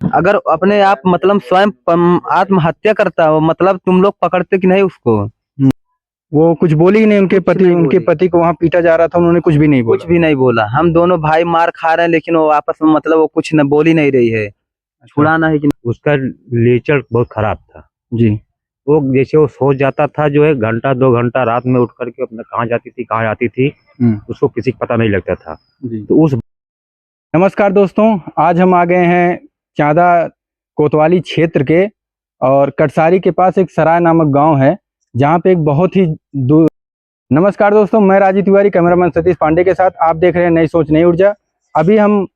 अगर अपने आप मतलब स्वयं आत्महत्या करता हो, मतलब तुम लोग पकड़ते कि नहीं उसको? वो कुछ बोली ही नहीं, उनके बोली। पति को वहाँ पीटा जा रहा था, उन्होंने कुछ भी नहीं कुछ बोला। भी नहीं बोला। हम दोनों भाई मार खा रहे हैं, लेकिन वो आपस में मतलब वो कुछ न बोल ही नहीं रही है। अच्छा। छुड़ाना है कि उसका नेचर बहुत खराब था। जी। वो जैसे वो सो जाता था जो है, घंटा 2 घंटा रात में उठ करके अपना कहाँ जाती थी कहाँ आती थी, उसको किसी को पता नहीं लगता था। जी। तो उस नमस्कार दोस्तों, आज हम आ गए हैं चांदा कोतवाली क्षेत्र के, और कटसारी के पास एक सराय नामक गांव है, जहां पे एक बहुत ही दूर। नमस्कार दोस्तों, मैं राजीव तिवारी, कैमरामैन सतीश पांडे के साथ आप देख रहे हैं नई सोच नई ऊर्जा। अभी हम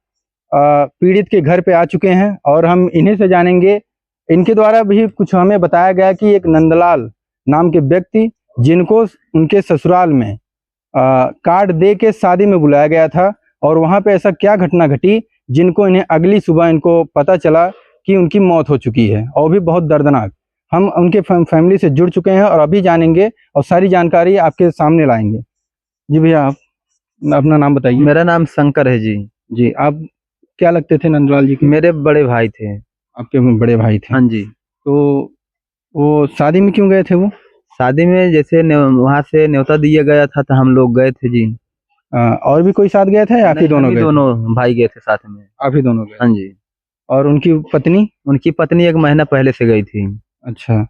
पीड़ित के घर पे आ चुके हैं और हम इन्हीं से जानेंगे। इनके द्वारा भी कुछ हमें बताया गया कि एक नंदलाल नाम के व्यक्ति, जिनको उनके ससुराल में कार्ड दे के शादी में बुलाया गया था, और वहां पे ऐसा क्या घटना घटी जिनको इन्हें अगली सुबह इनको पता चला कि उनकी मौत हो चुकी है, और भी बहुत दर्दनाक। हम उनके फैमिली से जुड़ चुके हैं और अभी जानेंगे और सारी जानकारी आपके सामने लाएंगे। जी भैया, आप अपना नाम बताइए। मेरा नाम शंकर है जी। जी, आप क्या लगते थे नंदलाल जी के? मेरे बड़े भाई थे। आपके बड़े भाई थे। हाँ जी। तो वो शादी में क्यों गए थे वो? शादी में जैसे वहां से न्योता दिया गया था तो हम लोग गए थे जी। और भी कोई साथ गया था या आप ही नहीं, हम दोनों ही गए थे? दोनों भाई गए थे साथ में। आप ही दोनों गए? हाँ जी। और उनकी पत्नी? उनकी पत्नी 1 महीना पहले से गई थी। अच्छा,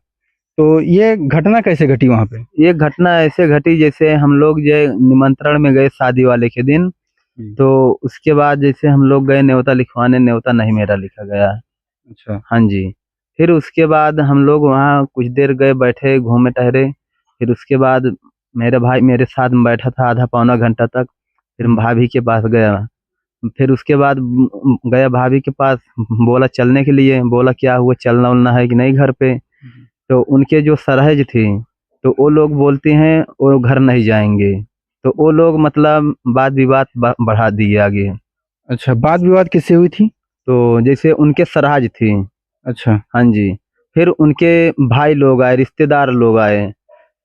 तो ये घटना कैसे घटी वहाँ पे? ये घटना ऐसे घटी जैसे हम लोग जो निमंत्रण में गए शादी वाले के दिन, तो उसके बाद जैसे हम लोग गए न्योता लिखवाने, न्योता नहीं मेरा लिखा गया। अच्छा। हाँ जी। फिर उसके बाद हम लोग वहाँ कुछ देर गए, बैठे, घूमे टहरे। फिर उसके बाद मेरा भाई मेरे साथ में बैठा था आधा पौना घंटा तक। फिर भाभी के पास गया। फिर उसके बाद गया भाभी के पास, बोला चलने के लिए। बोला क्या हुआ, चलना उलना है कि नहीं घर पे? तो उनके जो सरहज थी, तो वो लोग बोलते हैं वो घर नहीं जाएंगे। तो वो लोग मतलब वाद विवाद बढ़ा दिए आगे। अच्छा, वाद विवाद किससे हुई थी? तो जैसे उनके सरहज थी। अच्छा। हाँ जी। फिर उनके भाई लोग आए, रिश्तेदार लोग आए।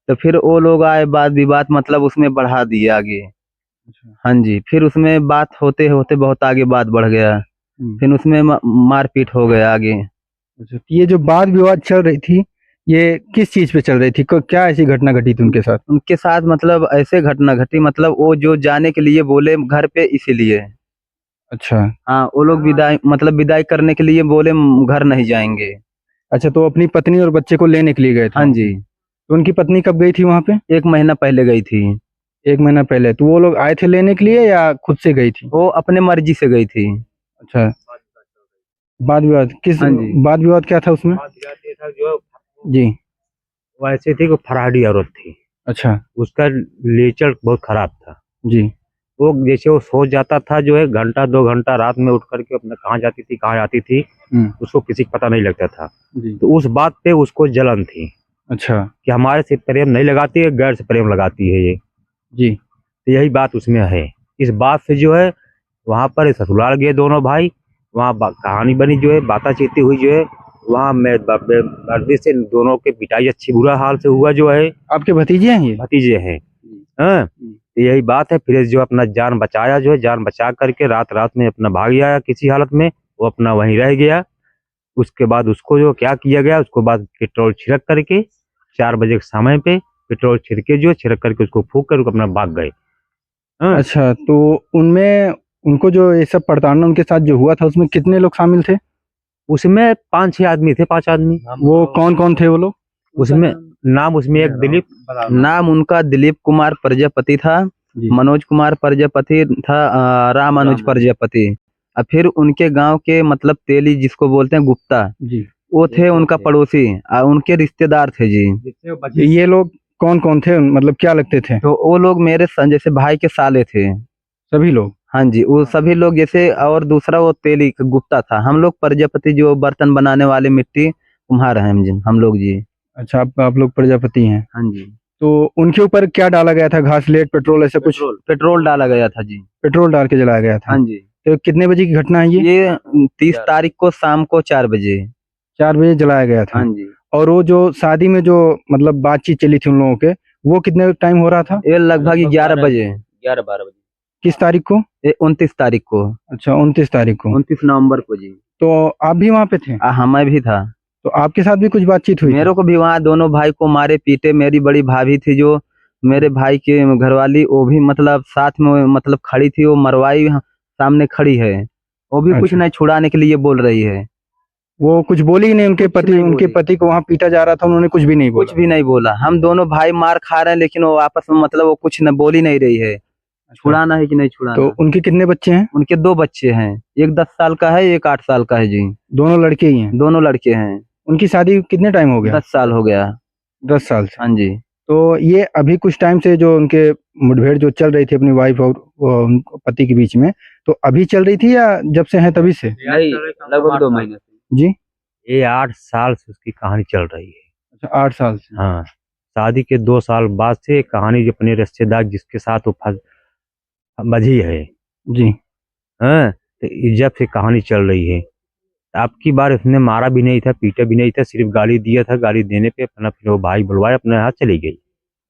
तो फिर वो लोग आए, वाद विवाद मतलब उसमें बढ़ा दिए आगे। अच्छा। हाँ जी। फिर उसमें बात होते होते बहुत आगे बात बढ़ गया। फिर उसमें मारपीट हो गया आगे। अच्छा, तो ये जो वाद विवाद चल रही थी, ये किस चीज पे चल रही थी? क्या ऐसी घटना घटी थी उनके साथ? उनके साथ मतलब ऐसे घटना घटी, मतलब वो जो जाने के लिए बोले घर पे इसीलिए। अच्छा। हाँ, वो लोग विदाई मतलब विदाई करने के लिए बोले घर नहीं जाएंगे। अच्छा, तो अपनी पत्नी और बच्चे को लेने के लिए गए थे हाँ वहाँ पे? जी। तो उनकी पत्नी कब गई थी वहाँ पे? 1 महीना पहले गई थी। 1 महीना पहले? तो वो लोग आए थे लेने के लिए या खुद से गई थी? वो अपने मर्जी से गई थी। अच्छा। वाद विवाद किस हाँ जी। वाद विवाद क्या था उसमें? बात ये था जो जी। वो ऐसी थी कि फराडी औरत थी। अच्छा। उसका नेचर बहुत खराब था। जी। वो जैसे वो सो जाता था जो है, घंटा 2 घंटा रात में उठ करके अपना कहाँ जाती थी कहाँ आती थी, उसको किसी को पता नहीं लगता था। जी। तो उस बात पे उसको जलन थी अच्छा। कि हमारे से प्रेम नहीं लगाती है, गैर से प्रेम लगाती है ये। जी। तो यही बात उसमें है। इस बात से जो है वहाँ पर ससुराल गए दोनों भाई। वहाँ कहानी बनी जो है, बाताचीती हुई जो है। वहाँ मैं मर्दी से दोनों के पिटाई अच्छी बुरा हाल से हुआ जो है। आपके भतीजे हैं ये? भतीजे हैं। हाँ, तो यही बात है। फिर जो अपना जान बचाया जो है, जान बचा करके रात रात में अपना भाग आया किसी हालत में। वो अपना वहीं रह गया। उसके बाद उसको जो क्या किया गया, उसको बाद पेट्रोल छिड़क करके 4 बजे के समय पे पेट्रोल छिड़के जो छिड़क करके उसको फूक कर अपना भाग गए। हाँ, अच्छा, तो उनमें उनको जो ये सब प्रताड़ना उनके साथ जो हुआ था, उसमें कितने लोग शामिल थे? उसमें 5-6 आदमी थे, 5 आदमी। वो कौन कौन थे वो लोग? उसमें नाम उसमें एक दिलीप, नाम उनका दिलीप कुमार प्रजापति था। जी। मनोज कुमार प्रजापति था। राम अनुज प्रजापति। और फिर उनके गांव के मतलब तेली जिसको बोलते हैं गुप्ता, जी। वो थे उनका पड़ोसी। और उनके रिश्तेदार थे जी। ये लोग कौन कौन थे, मतलब क्या लगते थे? तो वो लोग मेरे जैसे भाई के साले थे। सभी लोग? हाँ जी, वो सभी लोग जैसे। और दूसरा वो तेली गुप्ता था। हम लोग प्रजापति जो बर्तन बनाने वाले मिट्टी कुम्हार हैं हम लोग जी। अच्छा, आप लोग प्रजापति हैं। हाँ जी। तो उनके ऊपर क्या डाला गया था? घासलेट, पेट्रोल, ऐसा कुछ? पेट्रोल डाला गया था जी। पेट्रोल डाल के जलाया गया था? हाँ जी। तो कितने बजे की घटना है ये? ये 30 तारीख को शाम को 4 बजे। 4 बजे जलाया गया था? हाँ जी। और वो जो शादी में जो मतलब बातचीत चली थी उन लोगों के, वो कितने टाइम हो रहा था? ये लगभग 11 बजे। 11-12 बजे। किस तारीख को? 29 तारीख को, अच्छा, 29 तारीख को। 29 नवंबर को जी। तो आप भी वहाँ पे थे? हाँ, मैं भी था। तो आपके साथ भी कुछ बातचीत हुई थी? मेरे को भी वहाँ दोनों भाई को मारे पीटे, मेरी बड़ी भाभी थी जो मेरे भाई के घरवाली, वो भी मतलब साथ में मतलब खड़ी थी, वो मरवाई सामने खड़ी है, वो भी कुछ अच्छा। नहीं छुड़ाने के लिए बोल रही है। वो कुछ बोली ही नहीं? उनके कुछ पति नहीं उनके बोली। पति को वहाँ पीटा जा रहा था, उन्होंने कुछ भी नहीं कुछ बोला? भी नहीं बोला। हम दोनों भाई मार खा रहे हैं, लेकिन वो आपस में मतलब वो कुछ न बोल ही नहीं रही है। छुड़ाना है कि नहीं तो छुड़ाना। उनके कितने बच्चे हैं? उनके 2 बच्चे हैं, एक 10 साल का है, एक 8 साल का है जी। दोनों लड़के ही हैं? दोनों लड़के हैं। उनकी शादी कितने टाइम हो गया? 10 साल हो गया। 10 साल से। हाँ जी। तो ये अभी कुछ टाइम से जो उनके मुठभेड़ जो चल रही थी अपनी वाइफ और उनको पति के बीच में, तो अभी चल रही थी या जब से है तभी से? नहीं, लगभग 2 महीने से। जी। ये 8 साल से उसकी कहानी चल रही है। अच्छा, 8 साल से। हाँ, शादी के 2 साल बाद से ये कहानी जो अपने रिश्तेदार जिसके साथ वो बझी है, जी। हाँ, तो ये जब से कहानी चल रही है। अब की बार इसने मारा भी नहीं था, पीटा भी नहीं था, सिर्फ गाली दिया था। गाली देने पे अपना फिर वो भाई बुलवाया, अपने यहाँ चली गई।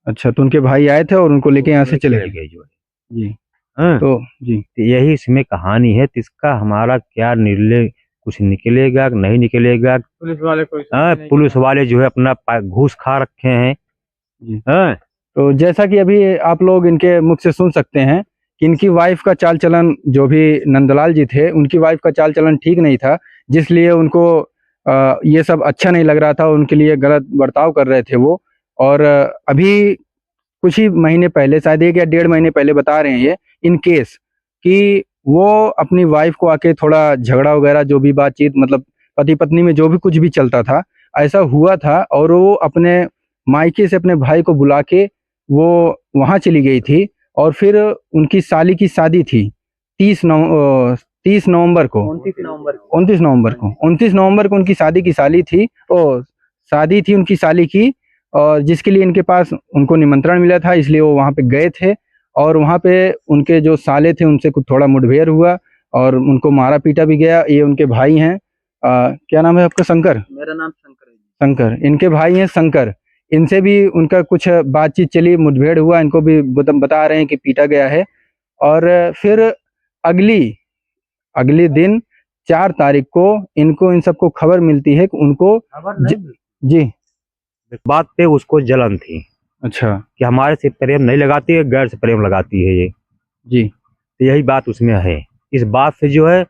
अच्छा, तो उनके भाई आए थे और उनको लेके यहाँ से चले गए? गई जो है। जी। हाँ, तो जी। तो यही इसमें कहानी है। तो इसका हमारा क्या निर्णय, कुछ निकलेगा कि नहीं निकलेगा? पुलिस वाले को हाँ, पुलिस वाले जो है अपना घूस खा रखे हैं। जी। हाँ, तो जैसा कि अभी आप लोग इनके मुख से सुन सकते हैं कि इनकी वाइफ का चाल चलन, जो भी नंदलाल जी थे उनकी वाइफ का चाल चलन ठीक नहीं था, जिसलिए उनको ये सब अच्छा नहीं लग रहा था, उनके लिए गलत बर्ताव कर रहे थे वो। और अभी कुछ ही महीने पहले, शायद 1 या 1.5 महीने पहले बता रहे हैं ये इन केस, कि वो अपनी वाइफ को आके थोड़ा झगड़ा वगैरह जो भी बातचीत, मतलब पति पत्नी में जो भी कुछ भी चलता था, ऐसा हुआ था। और वो अपने मायके से अपने भाई को बुला के वो वहाँ चली गई थी। और फिर उनकी साली की शादी थी 30 नवंबर को। 29 नवंबर को। 29 नवंबर को। 29 नवंबर को उनकी शादी की साली थी, शादी थी उनकी साली की, और जिसके लिए इनके पास उनको निमंत्रण मिला था, इसलिए वो वहाँ पे गए थे। और वहाँ पे उनके जो साले थे उनसे कुछ थोड़ा मुठभेड़ हुआ और उनको मारा पीटा भी गया। ये उनके भाई हैं, क्या नाम है आपका? शंकर? मेरा नाम शंकर है जी। शंकर, इनके भाई हैं शंकर। इनसे भी उनका कुछ बातचीत चली, मुठभेड़ हुआ, इनको भी बता रहे हैं कि पीटा गया है। और फिर अगली दिन 4 तारीख को इनको इन सबको खबर मिलती है कि उनको जी। बात पे उसको जलन थी अच्छा। कि हमारे से प्रेम नहीं लगाती है, गैर से प्रेम लगाती है ये। जी। तो यही बात उसमें है। इस बात से जो है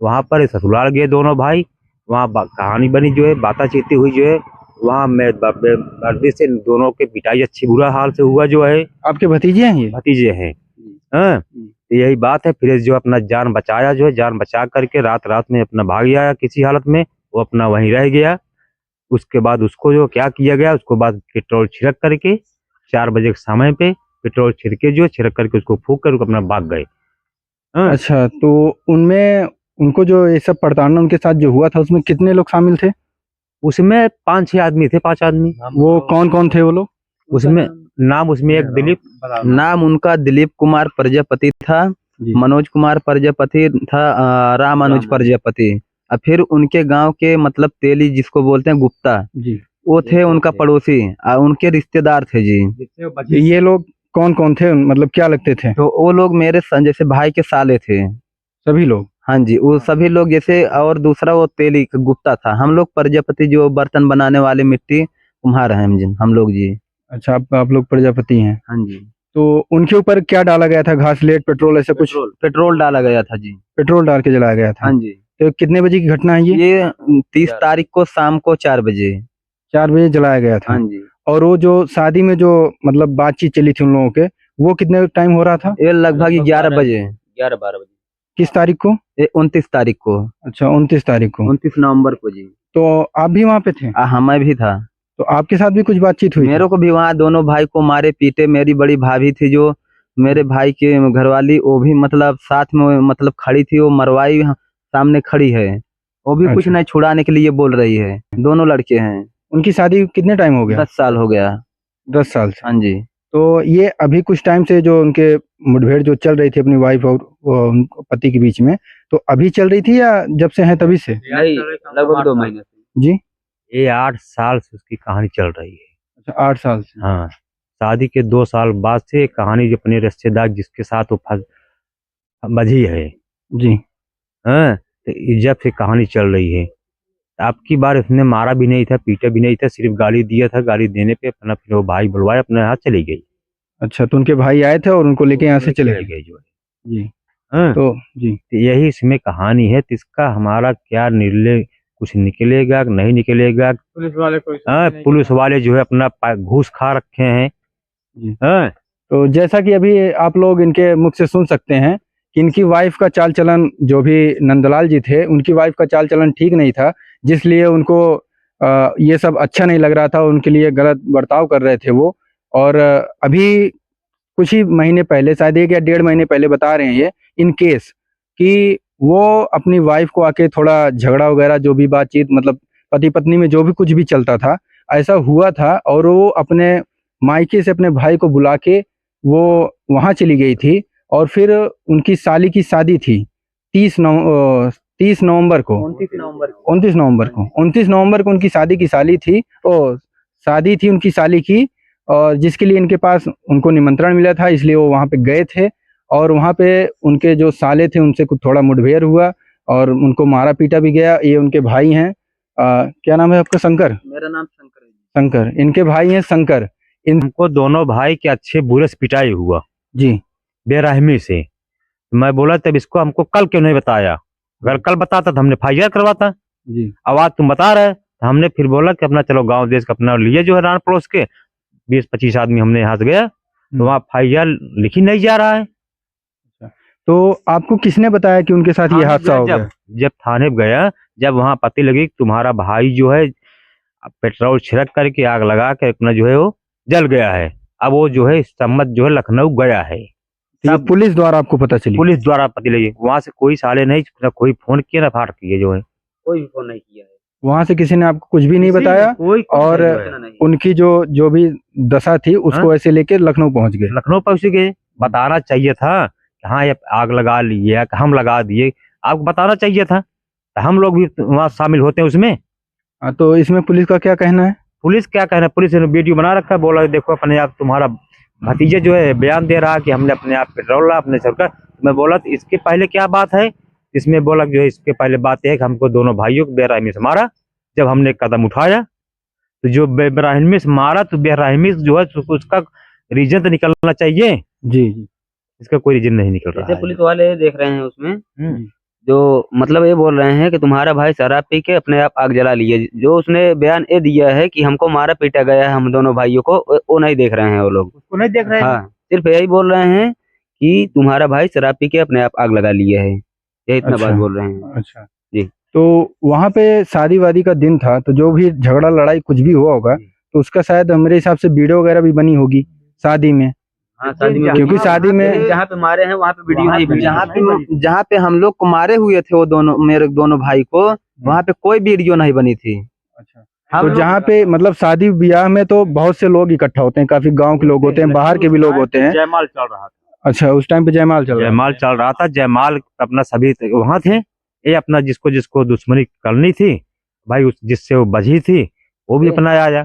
वहाँ पर ससुराल गए दोनों भाई, वहाँ कहानी बनी जो है, बाताचीती हुई जो है। वहाँ मर्दी से दोनों के पिटाई अच्छी बुरा हाल से हुआ जो है। आपके भतीजे हैं ये? भतीजे हैं। हाँ, तो यही बात है। फिर जो अपना जान बचाया जो है, जान बचा करके रात रात में अपना भाग आया किसी हालत में, वो अपना वहीं रह गया। उसके बाद उसको जो क्या किया गया, उसको बाद पेट्रोल छिड़क करके 4 बजे के समय पे पेट्रोल छिड़के जो छिड़क करके उसको फूंक कर अपना भाग गए। हाँ, अच्छा, तो उनमें उनको जो ये सब प्रताड़ना उनके साथ जो हुआ था उसमें कितने लोग शामिल थे? उसमें 5-6 आदमी थे, 5 आदमी। वो कौन कौन थे वो लोग? उसमें नाम उसमें एक दिलीप, नाम उनका दिलीप कुमार प्रजापति था, जी। मनोज कुमार प्रजापति था, राम अनुज प्रजापति। और फिर उनके गांव के मतलब तेली जिसको बोलते हैं गुप्ता, जी। वो थे उनका पड़ोसी, और उनके रिश्तेदार थे जी। ये लोग कौन कौन थे, मतलब क्या लगते थे? तो वो लोग मेरे जैसे भाई के साले थे। सभी लोग? हाँ जी, वो सभी लोग जैसे, और दूसरा वो तेली गुप्ता था। हम लोग प्रजापति जो बर्तन बनाने वाले मिट्टी कुम्हार हैं हम लोग जी। अच्छा, आप लोग प्रजापति हैं। हाँ जी। तो उनके ऊपर क्या डाला गया था? घासलेट, पेट्रोल, ऐसा कुछ? पेट्रोल डाला गया था जी। पेट्रोल डाल के जलाया गया था? हाँ जी। तो कितने बजे की घटना है ये? ये 30 तारीख को शाम को 4 बजे। 4 बजे जलाया गया था। हाँ जी। और वो जो शादी में जो मतलब बातचीत चली थी उन लोगों के, वो कितने टाइम हो रहा था? ये लगभग 11 बजे। 11-12 बजे। किस तारीख को? 29 तारीख को। अच्छा, 29 तारीख को। 29 नवंबर को जी। तो आप भी वहाँ पे थे? हाँ, मैं भी था। तो आपके साथ भी कुछ बातचीत हुई थी? मेरे को भी वहाँ दोनों भाई को मारे पीटे, मेरी बड़ी भाभी थी जो मेरे भाई के घरवाली, वो भी मतलब साथ में मतलब खड़ी थी, वो मरवाई सामने खड़ी है, वो भी कुछ अच्छा। नहीं छुड़ाने के लिए बोल रही है। दोनों लड़के हैं। उनकी शादी कितने टाइम हो गया? 10 साल हो गया। 10 साल से। हाँ जी। तो ये अभी कुछ टाइम से जो उनके मुठभेड़ जो चल रही थी अपनी वाइफ और उनको पति के बीच में, तो अभी चल रही थी या जब से है तभी से? नहीं, लगभग 2 महीने से। जी। ये 8 साल से उसकी कहानी चल रही है। अच्छा, 8 साल से। हाँ, शादी के 2 साल बाद से कहानी जो अपने रिश्तेदार जिसके साथ वो बजी है। जी। हाँ, तो ये जब से कहानी चल रही है। आपकी बार उसने मारा भी नहीं था, पीटा भी नहीं था, सिर्फ गाली दिया था। गाली देने पे अपना फिर वो भाई बुलवाया, अपने यहाँ चली गई। अच्छा, तो उनके भाई आए थे और उनको लेके यहाँ से चले गए। गई जो है। जी। हाँ, तो जी। तो यही इसमें कहानी है। तो इसका हमारा क्या निर्णय, कुछ निकलेगा कि नहीं निकलेगा। पुलिस वाले को हाँ, पुलिस वाले जो है अपना घूस खा रखे हैं। जी। हाँ, तो जैसा कि अभी आप लोग इनके मुख से सुन सकते हैं कि इनकी वाइफ का चाल चलन, जो भी नंदलाल जी थे उनकी वाइफ का चाल चलन ठीक नहीं था, जिसलिए उनको ये सब अच्छा नहीं लग रहा था, उनके लिए गलत बर्ताव कर रहे थे वो। और अभी कुछ ही महीने पहले, शायद 1 या 1.5 महीने पहले बता रहे हैं ये इन केस कि वो अपनी वाइफ को आके थोड़ा झगड़ा वगैरह, जो भी बातचीत, मतलब पति पत्नी में जो भी कुछ भी चलता था, ऐसा हुआ था। और वो अपने मायके से अपने भाई को बुला के वो वहाँ चली गई थी। और फिर उनकी साली की शादी थी 30 नवंबर को, 29 नवंबर को उनकी शादी की साली थी, शादी थी उनकी साली की। और जिसके लिए इनके पास उनको निमंत्रण मिला था, इसलिए वो वहाँ पे गए थे। और वहाँ पे उनके जो साले थे उनसे कुछ थोड़ा मुठभेड़ हुआ और उनको मारा पीटा भी गया। ये उनके भाई हैं, क्या नाम है आपका? शंकर। मेरा नाम शंकर है। शंकर, इनके भाई हैं शंकर। हमको दोनों भाई के अच्छे बुरे से पिटाई हुआ जी। बेरहमी से। मैं बोला तब इसको हमको कल क्यों नहीं बताया? अगर कल बताता तो हमने FIR करवाता। जी। अब आज तुम बता रहे, तो हमने फिर बोला कि अपना चलो गांव देश का अपना लिए जो है रान पड़ोस के 20-25 आदमी हमने यहाँ से गया, तो वहाँ FIR लिखी नहीं जा रहा है। तो आपको किसने बताया कि उनके साथ ये हादसा हो गया? जब थाने गया, जब वहाँ पता लगी कि तुम्हारा भाई जो है पेट्रोल छिड़क करके आग लगा के अपना जो है वो जल गया है। अब वो जो है इस सम्मत जो है लखनऊ गया है। ये पुलिस द्वारा आपको पता चली? पुलिस द्वारा पता लगी। वहाँ से कोई साले नहीं, ना कोई फोन किया ना फाट किए जो है, कोई भी फोन नहीं किया है। वहाँ से किसी ने आपको कुछ भी नहीं बताया? और उनकी जो भी दशा थी उसको ऐसे लेके लखनऊ पहुंच गए? लखनऊ पहुंच गए। बताना चाहिए था कि हाँ ये आग लगा लिए, हम लगा दिए, आपको बताना चाहिए था, तो हम लोग भी वहाँ शामिल होते हैं उसमें। हाँ, तो इसमें पुलिस का क्या कहना है? पुलिस क्या कहना है? पुलिस ने वीडियो बना रखा है, बोला देखो अपने आप तुम्हारा भतीजा जो है बयान दे रहा है कि हमने अपने आप पेट्रोल ला अपने सरकार। मैं बोला तो इसके पहले क्या बात है? इसमें बोला जो है इसके पहले बात यह है कि हमको दोनों भाइयों को बेरहमी से मारा। जब हमने कदम उठाया तो जो बेरहमी से मारा, तो बेरहमी जो है उसका रीजन तो निकलना चाहिए। जी। इसका कोई रीजन नहीं निकल रहा है। पुलिस वाले देख रहे हैं उसमें, जो मतलब ये बोल रहे हैं कि तुम्हारा भाई शराब पी के अपने आप आग जला लिए। जो उसने बयान ये दिया है कि हमको मारा पीटा गया है हम दोनों भाइयों को, वो नहीं देख रहे हैं वो लोग, उसको नहीं देख रहे हैं। हाँ, सिर्फ यही बोल रहे हैं कि तुम्हारा भाई शराब पी के अपने आप आग लगा लिए है, ये इतना बात बोल रहे हैं। अच्छा जी। तो वहाँ पे शादी वादी का दिन था, तो जो भी झगड़ा लड़ाई कुछ भी हुआ होगा, तो उसका शायद मेरे हिसाब से वीडियो वगैरह भी बनी होगी शादी में। हाँ, शादी में, क्योंकि शादी में जहाँ पे मारे हैं वहाँ पे वीडियो नहीं बनी। जहाँ पे हम लोग को मारे हुए थे वो दोनों, मेरे दोनों भाई को, वहाँ पे कोई वीडियो नहीं बनी थी। अच्छा, तो जहाँ पे मतलब शादी ब्याह में तो बहुत से लोग इकट्ठा होते हैं, काफी गांव के लोग होते हैं, बाहर के भी लोग होते हैं। जयमाल चल रहा था। अच्छा, उस टाइम पे जयमाल चल रहा था। जयमाल अपना सभी वहाँ थे। ये अपना जिसको जिसको दुश्मनी करनी थी भाई, उस जिससे वो बजी थी वो भी अपना आया।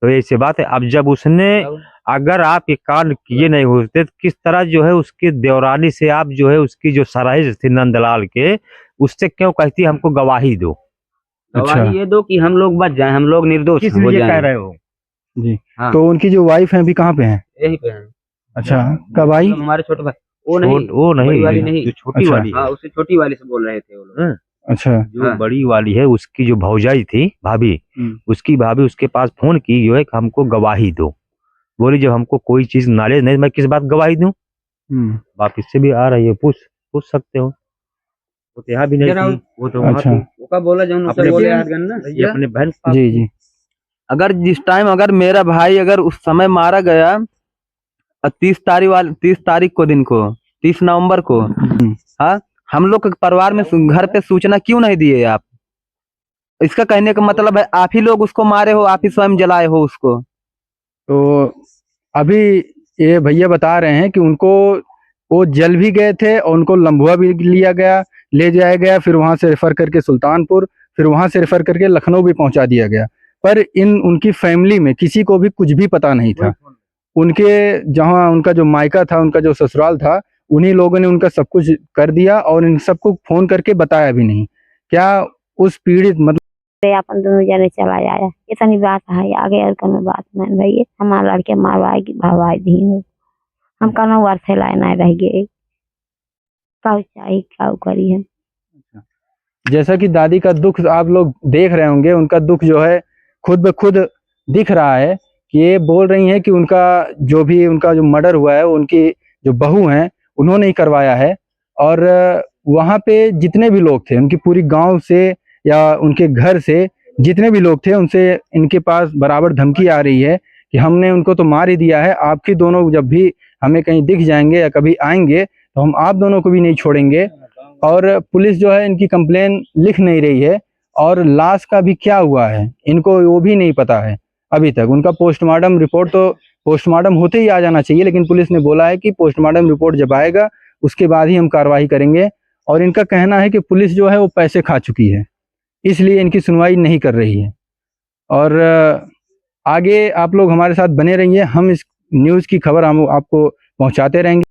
तो ऐसी बात है। अब जब उसने, अगर आप ये कांड किए नहीं होते तो किस तरह जो है उसकी देवरानी से आप जो है उसकी जो सराइज थी नंदलाल के, उससे क्यों कहती हमको गवाही दो? गवाही ये दो कि हम लोग बच जाएं, हम लोग निर्दोष किस हो लिए जाएं। कह रहे हो? जी। हाँ। तो उनकी जो वाइफ है अभी कहाँ पे है? यही पे है। अच्छा, कब आई? हमारे छोटे भाई, वो नहीं बड़ी वाली नहीं, जो छोटी वाली है। हाँ, उससे छोटी वाली से बोल रहे थे वो लोग। अच्छा, जो बड़ी वाली है उसकी जो भौजाई थी भाभी, उसकी भाभी उसके पास फोन की जो है कि हमको गवाही दो। बोली जब हमको कोई चीज नॉलेज नहीं, मैं किस बात गवाही दूं? आप इससे भी आ रही है, पूछ सकते हो। वो तो यहाँ भी नहीं थी, वो तो वहाँ थी। वो का बोला जो अपने बोले ना, ये अपने बहन। जी जी। अगर जिस टाइम अगर मेरा भाई अगर उस समय मारा गया 30 तारीख को दिन को, 30 नवंबर को, हाँ, हम लोग के परिवार में घर पे सूचना क्यों नहीं दिए आप? इसका कहने का मतलब है आप ही लोग उसको मारे हो, आप ही स्वयं जलाए हो उसको। तो अभी ये भैया बता रहे हैं कि उनको वो जल भी गए थे और उनको लम्बुआ भी लिया गया, ले जाया गया, फिर वहां से रेफर करके सुल्तानपुर, फिर वहां से रेफर करके लखनऊ भी पहुंचा दिया गया। पर उनकी फैमिली में किसी को भी कुछ भी पता नहीं था। उनके जहां उनका जो मायका था, उनका जो ससुराल था, उन्हीं लोगों ने उनका सब कुछ कर दिया और इन सबको फोन करके बताया भी नहीं। क्या उस पीड़ित मतलब अपन दोनों जने चला आया, इतनी बात है, आगे और कोनो बात नहीं भैया। हमारा लड़के मारवाएगी भरवाई दी हम कनो वर्ष लाए ना रह गए, काउ चाहिए काउ करी हम। जैसा कि दादी का दुख आप लोग देख रहे होंगे, उनका दुख जो है खुद ब खुद दिख रहा है कि ये बोल रही हैं कि उनका जो मर्डर हुआ है, उनकी जो बहू हैं उन्होंने ही करवाया है। और वहाँ पे जितने भी लोग थे, उनकी पूरी गांव से या उनके घर से जितने भी लोग थे, उनसे इनके पास बराबर धमकी आ रही है कि हमने उनको तो मार ही दिया है, आपकी दोनों जब भी हमें कहीं दिख जाएंगे या कभी आएंगे तो हम आप दोनों को भी नहीं छोड़ेंगे। और पुलिस जो है इनकी कंप्लेन लिख नहीं रही है और लाश का भी क्या हुआ है इनको वो भी नहीं पता है अभी तक। उनका पोस्टमार्टम रिपोर्ट तो पोस्टमार्टम होते ही आ जाना चाहिए, लेकिन पुलिस ने बोला है कि पोस्टमार्टम रिपोर्ट जब आएगा उसके बाद ही हम कार्रवाई करेंगे। और इनका कहना है कि पुलिस जो है वो पैसे खा चुकी है, इसलिए इनकी सुनवाई नहीं कर रही है। और आगे आप लोग हमारे साथ बने रहिए, हम इस न्यूज़ की खबर हम आपको पहुंचाते रहेंगे।